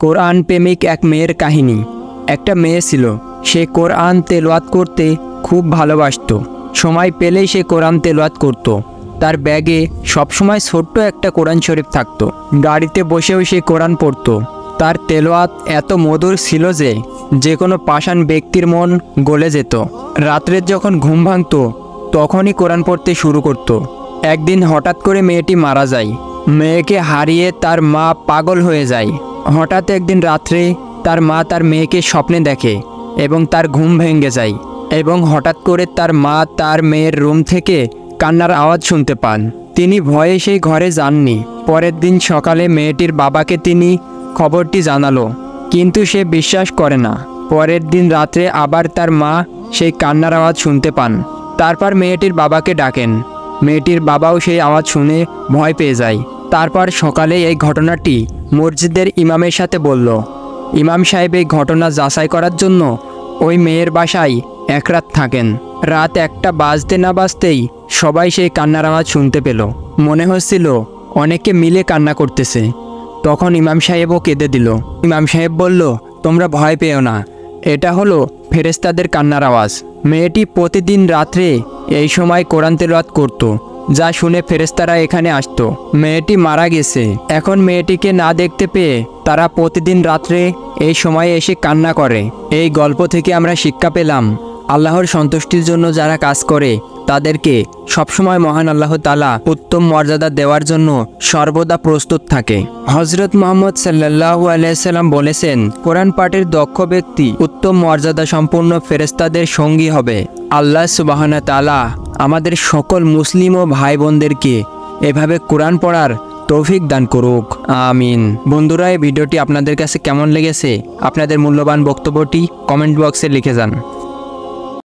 কোরআন প্রেমিক এক মেয়ের কাহিনী। একটা মেয়ে ছিল, সে কোরআন তেলাওয়াত করতে খুব ভালোবাসতো। সময় পেলেই সে কোরআন তেলাওয়াত করত। তার ব্যাগে সবসময় ছোট্ট একটা কোরআন শরীফ থাকতো। গাড়িতে বসেও সে কোরআন পড়তো। তার তেলাওয়াত এত মধুর ছিল যে কোনো পাষাণ ব্যক্তির মন গলে যেত। রাত্রে যখন ঘুম ভাঙত তখনই কোরআন পড়তে শুরু করত। একদিন হঠাৎ করে মেয়েটি মারা যায়। মেয়েকে হারিয়ে তার মা পাগল হয়ে যায়। হঠাৎ একদিন রাত্রে তার মা তার মেয়েকে স্বপ্নে দেখে এবং তার ঘুম ভেঙে যায়। এবং হঠাৎ করে তার মা তার মেয়ের রুম থেকে কান্নার আওয়াজ শুনতে পান। তিনি ভয়ে সেই ঘরে যাননি। পরের দিন সকালে মেয়েটির বাবাকে তিনি খবরটি জানালো, কিন্তু সে বিশ্বাস করে না। পরের দিন রাত্রে আবার তার মা সেই কান্নার আওয়াজ শুনতে পান। তারপর মেয়েটির বাবাকে ডাকেন। মেয়েটির বাবাও সেই আওয়াজ শুনে ভয় পেয়ে যায়। তারপর সকালে এই ঘটনাটি মসজিদের ইমামের সাথে বলল। ইমাম সাহেব এই ঘটনা যাচাই করার জন্য ওই মেয়ের বাসায় এক রাত থাকেন। রাত 1টা বাজতে না বাজতেই সবাই সেই কান্নার আওয়াজ শুনতে পেল। মনে হচ্ছিল অনেকে মিলে কান্না করতেছে। তখন ইমাম সাহেবও কেঁদে দিল। ইমাম সাহেব বলল, তোমরা ভয় পেও না, এটা হলো ফেরেশতাদের কান্নার আওয়াজ। মেয়েটি প্রতিদিন রাত্রে এই সময় কোরআন তেলাওয়াত করত, যা শুনে ফেরেশতারা এখানে আসতো। মেয়েটি মারা গেছে। এখন মেয়েটিকে না দেখতে পেয়ে তারা প্রতিদিন রাত্রে এই সময়ে এসে কান্না করে। এই গল্প থেকে আমরা শিক্ষা পেলাম, আল্লাহর সন্তুষ্টির জন্য যারা কাজ করে তাদেরকে সবসময় মহান আল্লাহ তাআলা উত্তম মর্যাদা দেওয়ার জন্য সর্বদা প্রস্তুত থাকে। হযরত মুহাম্মদ সাল্লাল্লাহু আলাইহি সাল্লাম বলেছেন, কোরআন পাঠের দক্ষ ব্যক্তি উত্তম মর্যাদা সম্পন্ন ফেরেশতাদের সঙ্গী হবে। আল্লাহ সুবহানাহু ওয়া তাআলা আমাদের সকল মুসলিম ও ভাই বোনদেরকে এভাবে কোরআন পড়ার তৌফিক দান করুক, আমিন। বন্ধুরা, এই ভিডিওটি আপনাদের কাছে কেমন লেগেছে? আপনাদের মূল্যবান বক্তব্যটি কমেন্ট বক্সে লিখে যান।